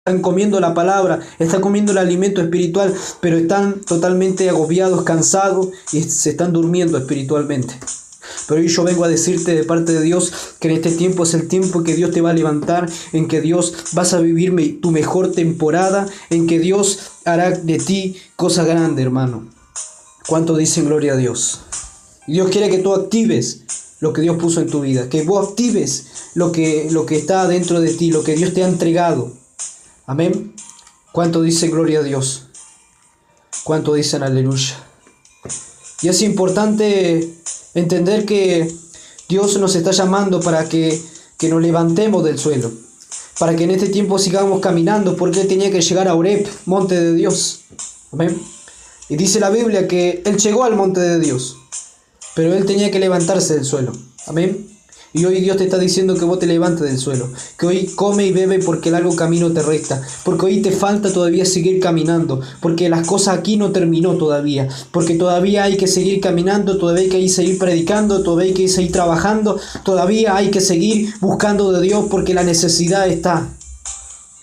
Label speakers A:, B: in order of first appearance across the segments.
A: están comiendo la palabra, están comiendo el alimento espiritual, pero están totalmente agobiados, cansados y se están durmiendo espiritualmente. Pero hoy yo vengo a decirte de parte de Dios que en este tiempo es el tiempo que Dios te va a levantar, en que Dios vas a vivir tu mejor temporada, en que Dios hará de ti cosa grande, hermano. ¿Cuánto dicen gloria a Dios? Dios quiere que tú actives lo que Dios puso en tu vida, que vos actives lo que está dentro de ti, lo que Dios te ha entregado. Amén. ¿Cuánto dice gloria a Dios? ¿Cuánto dicen aleluya? Y es importante entender que Dios nos está llamando para que nos levantemos del suelo, para que en este tiempo sigamos caminando, porque Él tenía que llegar a Oreb, monte de Dios. Amén. Y dice la Biblia que Él llegó al monte de Dios, pero Él tenía que levantarse del suelo. Amén. Y hoy Dios te está diciendo que vos te levantes del suelo, que hoy come y bebe porque el largo camino te resta, porque hoy te falta todavía seguir caminando, porque las cosas aquí no terminó todavía, porque todavía hay que seguir caminando, todavía hay que seguir predicando, todavía hay que seguir trabajando, todavía hay que seguir buscando de Dios porque la necesidad está.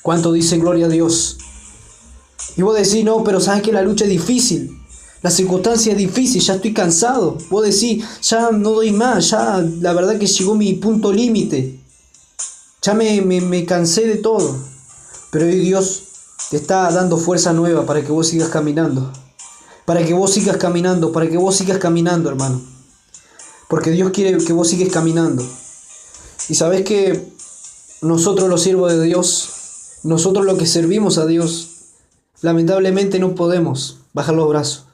A: ¿Cuánto dicen gloria a Dios? Y vos decís, no, pero sabes que la lucha es difícil. La circunstancia es difícil, ya estoy cansado. Vos decís, ya no doy más, ya la verdad que llegó mi punto límite. Ya me cansé de todo. Pero hoy Dios te está dando fuerza nueva para que vos sigas caminando. Para que vos sigas caminando, para que vos sigas caminando, hermano. Porque Dios quiere que vos sigas caminando. Y sabés que nosotros los siervos de Dios, nosotros los que servimos a Dios, lamentablemente no podemos bajar los brazos.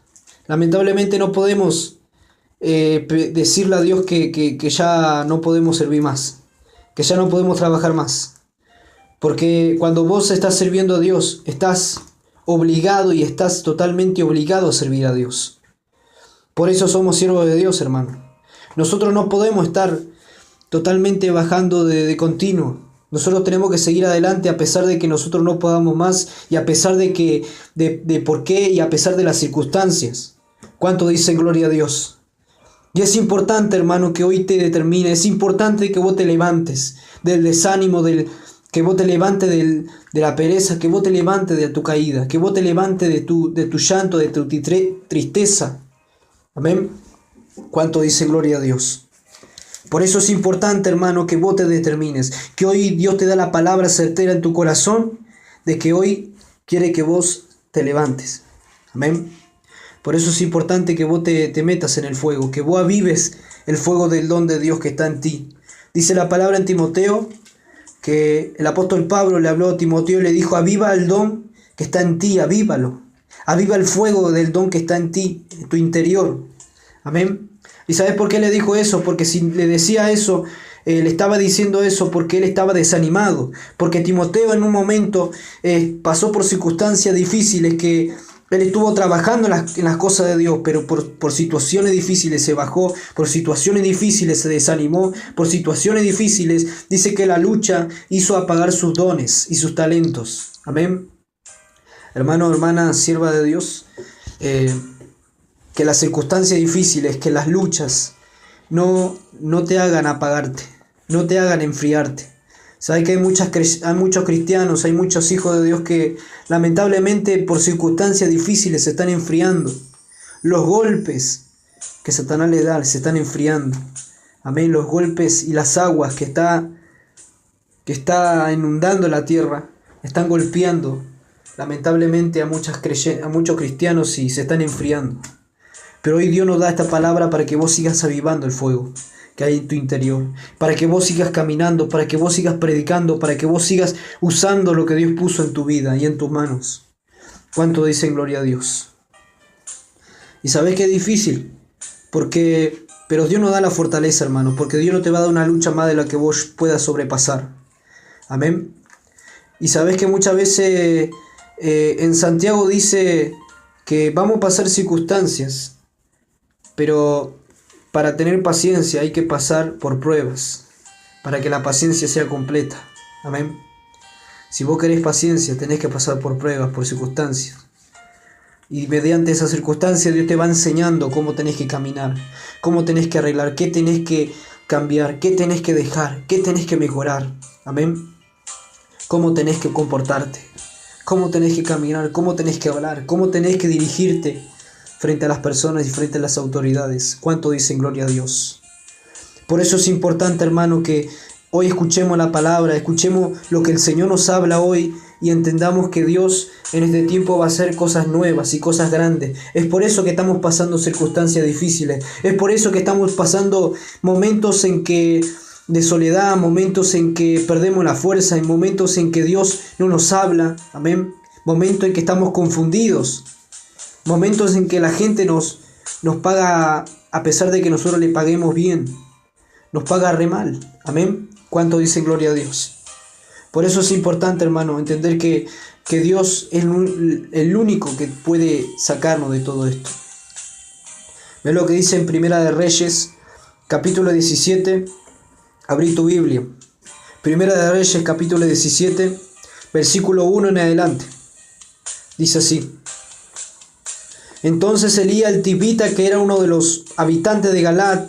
A: Lamentablemente no podemos decirle a Dios que ya no podemos servir más, que ya no podemos trabajar más. Porque cuando vos estás sirviendo a Dios, estás obligado y estás totalmente obligado a servir a Dios. Por eso somos siervos de Dios, hermano. Nosotros no podemos estar totalmente bajando de continuo. Nosotros tenemos que seguir adelante a pesar de que nosotros no podamos más y a pesar de por qué y a pesar de las circunstancias. ¿Cuánto dicen gloria a Dios? Y es importante, hermano, que hoy te determine. Es importante que vos te levantes del desánimo, que vos te levantes de la pereza, que vos te levantes de tu caída, que vos te levantes de tu llanto, de tu tristeza. Amén. ¿Cuánto dice gloria a Dios? Por eso es importante, hermano, que vos te determines, que hoy Dios te da la palabra certera en tu corazón, de que hoy quiere que vos te levantes. Amén. Por eso es importante que vos te metas en el fuego, que vos avives el fuego del don de Dios que está en ti. Dice la palabra en Timoteo, que el apóstol Pablo le habló a Timoteo y le dijo, aviva el don que está en ti, avívalo. Aviva el fuego del don que está en ti, en tu interior. Amén. ¿Y sabes por qué le dijo eso? Porque si le decía eso, le estaba diciendo eso porque él estaba desanimado. Porque Timoteo en un momento pasó por circunstancias difíciles que él estuvo trabajando en las cosas de Dios, pero por situaciones difíciles se bajó, por situaciones difíciles se desanimó, por situaciones difíciles dice que la lucha hizo apagar sus dones y sus talentos. Amén. Hermano, hermana, sierva de Dios, que las circunstancias difíciles, que las luchas no te hagan apagarte, no te hagan enfriarte. Sabes que hay muchos cristianos, hay muchos hijos de Dios que lamentablemente por circunstancias difíciles se están enfriando. Los golpes que Satanás le da se están enfriando. Amén. Los golpes y las aguas que está inundando la tierra están golpeando lamentablemente a muchos cristianos y se están enfriando. Pero hoy Dios nos da esta palabra para que vos sigas avivando el fuego que hay en tu interior, para que vos sigas caminando, para que vos sigas predicando, para que vos sigas usando lo que Dios puso en tu vida y en tus manos. ¿Cuánto dicen gloria a Dios? Y sabés que es difícil, pero Dios nos da la fortaleza, hermano, porque Dios no te va a dar una lucha más de la que vos puedas sobrepasar. Amén. Y sabés que muchas veces en Santiago dice que vamos a pasar circunstancias, pero para tener paciencia hay que pasar por pruebas, para que la paciencia sea completa. Amén. Si vos querés paciencia, tenés que pasar por pruebas, por circunstancias. Y mediante esas circunstancias Dios te va enseñando cómo tenés que caminar, cómo tenés que arreglar, qué tenés que cambiar, qué tenés que dejar, qué tenés que mejorar. Amén. cómo tenés que comportarte, cómo tenés que caminar, cómo tenés que hablar, cómo tenés que dirigirte frente a las personas y frente a las autoridades. ¿Cuánto dicen gloria a Dios? Por eso es importante, hermano, que hoy escuchemos la palabra, escuchemos lo que el Señor nos habla hoy y entendamos que Dios en este tiempo va a hacer cosas nuevas y cosas grandes. Es por eso que estamos pasando circunstancias difíciles. Es por eso que estamos pasando momentos de soledad, momentos en que perdemos la fuerza, en momentos en que Dios no nos habla. Amén. Momentos en que estamos confundidos. Momentos en que la gente nos paga a pesar de que nosotros le paguemos bien. Nos paga re mal. Amén. ¿Cuánto dicen gloria a Dios? Por eso es importante, hermano, entender que Dios es el único que puede sacarnos de todo esto. Ve lo que dice en Primera de Reyes, capítulo 17. Abrí tu Biblia. Primera de Reyes, capítulo 17, versículo 1 en adelante. Dice así. Entonces Elías el tibita, que era uno de los habitantes de Galaad,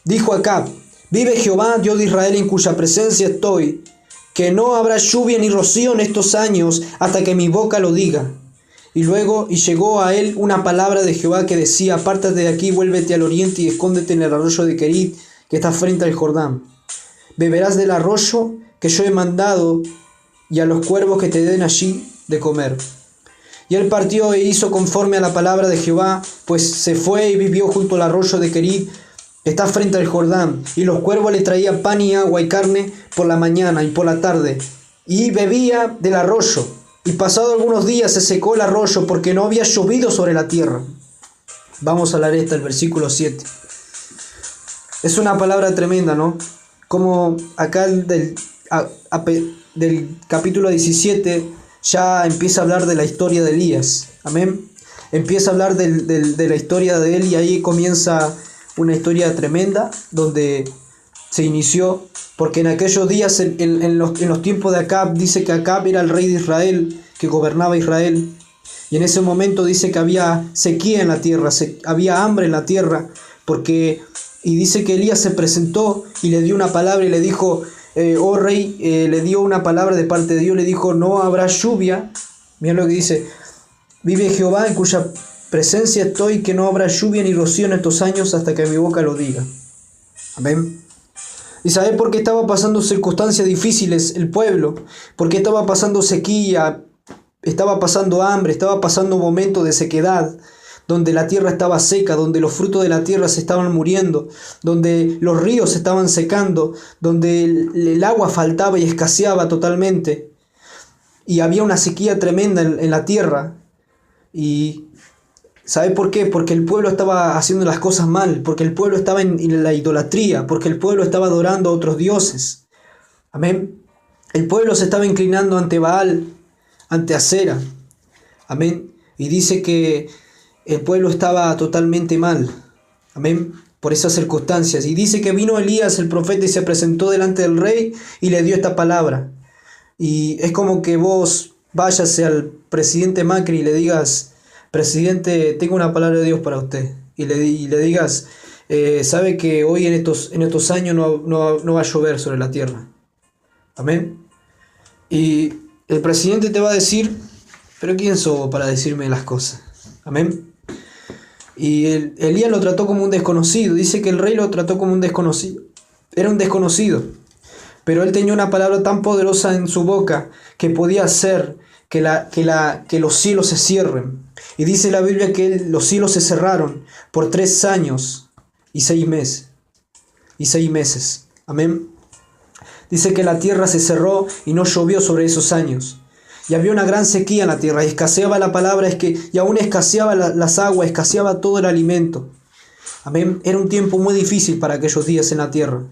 A: dijo a Acab: vive Jehová, Dios de Israel, en cuya presencia estoy, que no habrá lluvia ni rocío en estos años hasta que mi boca lo diga. Y llegó a él una palabra de Jehová que decía: apártate de aquí, vuélvete al oriente y escóndete en el arroyo de Querit, que está frente al Jordán. Beberás del arroyo que yo he mandado, y a los cuervos que te den allí de comer. Y él partió e hizo conforme a la palabra de Jehová, pues se fue y vivió junto al arroyo de Querit, que está frente al Jordán, y los cuervos le traían pan y agua y carne por la mañana y por la tarde, y bebía del arroyo. Y pasado algunos días se secó el arroyo, porque no había llovido sobre la tierra. Vamos a leer el versículo 7. Es una palabra tremenda, ¿no? Como acá del capítulo 17 ya empieza a hablar de la historia de Elías. Amén. Empieza a hablar de la historia de él, y ahí comienza una historia tremenda donde se inició, porque en aquellos días, en los tiempos de Acab, dice que Acab era el rey de Israel, que gobernaba Israel, y en ese momento dice que había sequía en la tierra, había hambre en la tierra, y dice que Elías se presentó y le dio una palabra y le dijo: oh rey, le dio una palabra de parte de Dios, le dijo: no habrá lluvia. Mira lo que dice: vive Jehová, en cuya presencia estoy, que no habrá lluvia ni rocío en estos años hasta que mi boca lo diga. Amén. ¿Y sabes por qué estaba pasando circunstancias difíciles el pueblo? Porque estaba pasando sequía, estaba pasando hambre, estaba pasando momentos de sequedad, donde la tierra estaba seca, donde los frutos de la tierra se estaban muriendo, donde los ríos se estaban secando, donde el agua faltaba y escaseaba totalmente. Y había una sequía tremenda en la tierra. Y ¿sabe por qué? Porque el pueblo estaba haciendo las cosas mal, porque el pueblo estaba en la idolatría, porque el pueblo estaba adorando a otros dioses. Amén. El pueblo se estaba inclinando ante Baal, ante Acera. Amén. Y dice que el pueblo estaba totalmente mal. Amén. Por esas circunstancias. Y dice que vino Elías el profeta y se presentó delante del rey y le dio esta palabra. Y es como que vos vayas al presidente Macri y le digas: presidente, tengo una palabra de Dios para usted. Y le digas: sabe que hoy en estos años no va a llover sobre la tierra. Amén. Y el presidente te va a decir: ¿pero quién sos para decirme las cosas? Amén. Y Elías lo trató como un desconocido. Dice que el rey lo trató como un desconocido. Era un desconocido. Pero él tenía una palabra tan poderosa en su boca que podía hacer que los cielos se cierren. Y dice la Biblia que los cielos se cerraron por 3 años y 6 meses. Amén. Dice que la tierra se cerró y no llovió sobre esos años. Y había una gran sequía en la tierra, y escaseaba la palabra, y aún escaseaba las aguas, escaseaba todo el alimento. Amén. Era un tiempo muy difícil para aquellos días en la tierra.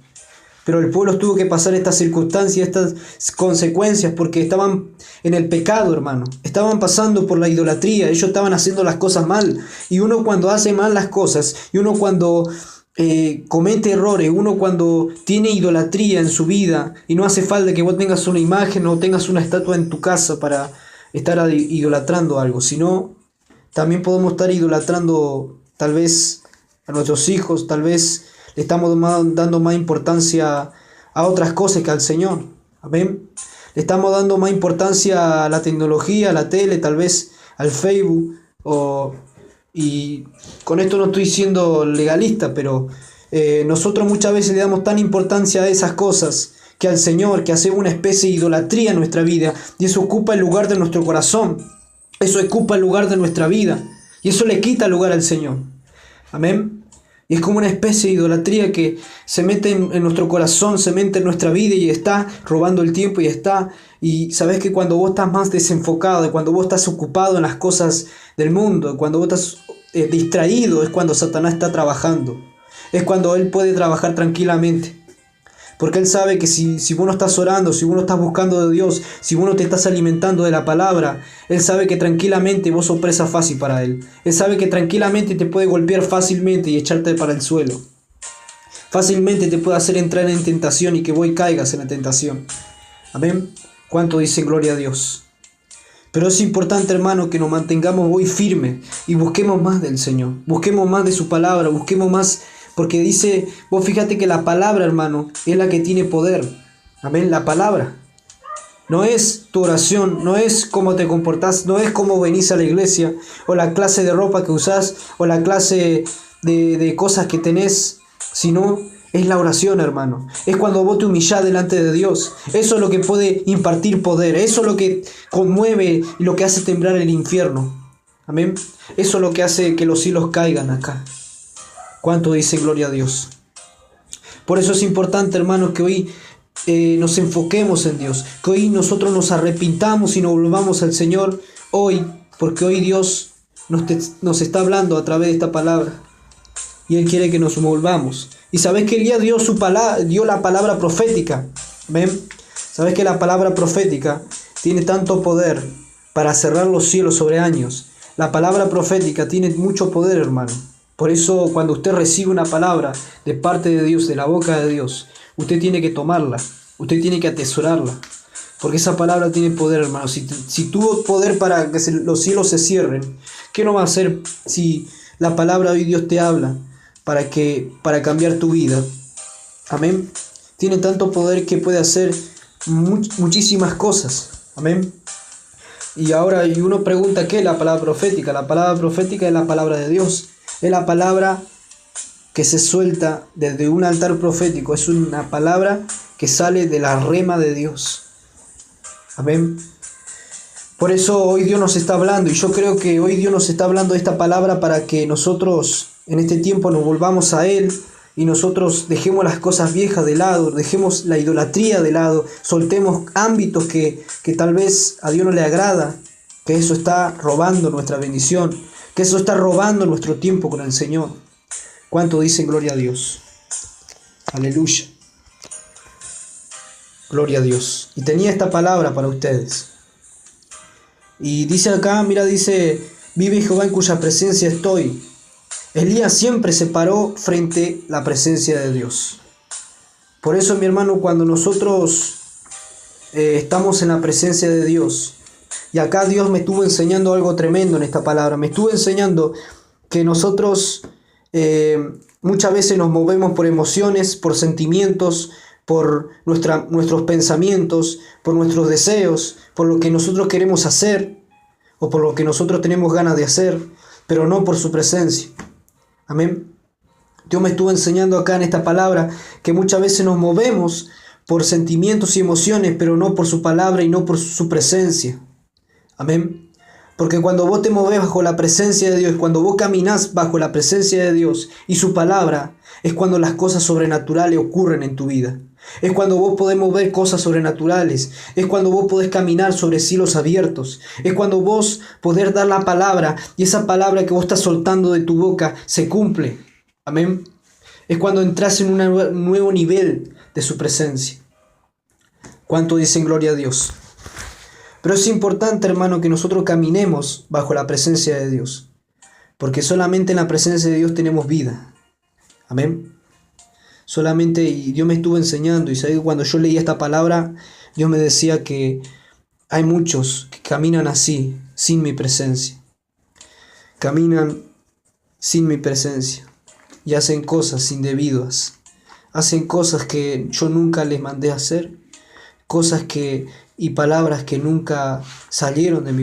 A: Pero el pueblo tuvo que pasar estas circunstancias, estas consecuencias, porque estaban en el pecado, hermano. Estaban pasando por la idolatría, ellos estaban haciendo las cosas mal. Y uno cuando hace mal las cosas, y uno cuando comete errores, uno cuando tiene idolatría en su vida, y no hace falta que vos tengas una imagen o tengas una estatua en tu casa para estar idolatrando algo, sino también podemos estar idolatrando tal vez a nuestros hijos, tal vez le estamos dando más importancia a otras cosas que al Señor. Amén. Estamos dando más importancia a la tecnología, a la tele, tal vez al Facebook. Y con esto no estoy siendo legalista, pero nosotros muchas veces le damos tan importancia a esas cosas que al Señor, que hacemos una especie de idolatría en nuestra vida. Y eso ocupa el lugar de nuestro corazón. Eso ocupa el lugar de nuestra vida. Y eso le quita lugar al Señor. Amén. Y es como una especie de idolatría que se mete en nuestro corazón, se mete en nuestra vida y está robando el tiempo y sabes que cuando vos estás más desenfocado, cuando vos estás ocupado en las cosas del mundo, cuando vos estás distraído, es cuando Satanás está trabajando. Es cuando él puede trabajar tranquilamente. Porque Él sabe que si vos no estás orando, si vos no estás buscando de Dios, si vos no te estás alimentando de la palabra, Él sabe que tranquilamente vos sos presa fácil para Él. Él sabe que tranquilamente te puede golpear fácilmente y echarte para el suelo. Fácilmente te puede hacer entrar en tentación y que vos caigas en la tentación. Amén. ¿Cuánto dicen gloria a Dios? Pero es importante, hermano, que nos mantengamos hoy firmes y busquemos más del Señor. Busquemos más de su palabra, busquemos más. Porque dice, vos fíjate que la palabra, hermano, es la que tiene poder. Amén, la palabra. No es tu oración, no es cómo te comportás, no es cómo venís a la iglesia, o la clase de ropa que usás, o la clase de cosas que tenés, sino es la oración, hermano. Es cuando vos te humillás delante de Dios. Eso es lo que puede impartir poder. Eso es lo que conmueve y lo que hace temblar el infierno. Amén. Eso es lo que hace que los cielos caigan acá. ¿Cuánto dice gloria a Dios? Por eso es importante, hermanos, que hoy nos enfoquemos en Dios. Que hoy nosotros nos arrepintamos y nos volvamos al Señor hoy. Porque hoy Dios nos está hablando a través de esta palabra. Y Él quiere que nos volvamos. Y sabes que Él ya dio la palabra profética. ¿Ven? Sabes que la palabra profética tiene tanto poder para cerrar los cielos sobre años. La palabra profética tiene mucho poder, hermano. Por eso cuando usted recibe una palabra de parte de Dios, de la boca de Dios, usted tiene que tomarla, usted tiene que atesorarla, porque esa palabra tiene poder, hermano. Si tuvo poder para que los cielos se cierren, ¿qué no va a hacer si la palabra de hoy Dios te habla para cambiar tu vida? Amén. Tiene tanto poder que puede hacer muchísimas cosas. Amén. Y ahora uno pregunta, ¿qué es la palabra profética? La palabra profética es la palabra de Dios. Es la palabra que se suelta desde un altar profético. Es una palabra que sale de la rema de Dios. Amén. Por eso hoy Dios nos está hablando. Y yo creo que hoy Dios nos está hablando de esta palabra para que nosotros en este tiempo nos volvamos a Él. Y nosotros dejemos las cosas viejas de lado. Dejemos la idolatría de lado. Soltemos ámbitos que tal vez a Dios no le agrada. Que eso está robando nuestra bendición. Que eso está robando nuestro tiempo con el Señor. ¿Cuánto dicen gloria a Dios? Aleluya. Gloria a Dios. Y tenía esta palabra para ustedes. Y dice acá, mira, dice, vive Jehová en cuya presencia estoy. Elías siempre se paró frente a la presencia de Dios. Por eso, mi hermano, cuando nosotros estamos en la presencia de Dios, y acá Dios me estuvo enseñando algo tremendo en esta palabra. Me estuvo enseñando que nosotros muchas veces nos movemos por emociones, por sentimientos, por nuestros pensamientos, por nuestros deseos, por lo que nosotros queremos hacer o por lo que nosotros tenemos ganas de hacer, pero no por su presencia. Amén. Dios me estuvo enseñando acá en esta palabra que muchas veces nos movemos por sentimientos y emociones, pero no por su palabra y no por su presencia. Amén. Porque cuando vos te movés bajo la presencia de Dios, cuando vos caminás bajo la presencia de Dios y su palabra, es cuando las cosas sobrenaturales ocurren en tu vida. Es cuando vos podés mover cosas sobrenaturales. Es cuando vos podés caminar sobre cielos abiertos. Es cuando vos podés dar la palabra y esa palabra que vos estás soltando de tu boca se cumple. Amén. Es cuando entras en un nuevo nivel de su presencia. ¿Cuánto dicen gloria a Dios? Pero es importante, hermano, que nosotros caminemos bajo la presencia de Dios. Porque solamente en la presencia de Dios tenemos vida. Amén. Solamente, y Dios me estuvo enseñando, y sabes que cuando yo leía esta palabra, Dios me decía que hay muchos que caminan así, sin mi presencia. Caminan sin mi presencia. Y hacen cosas indebidas. Hacen cosas que yo nunca les mandé a hacer. Cosas que y palabras que nunca salieron de mi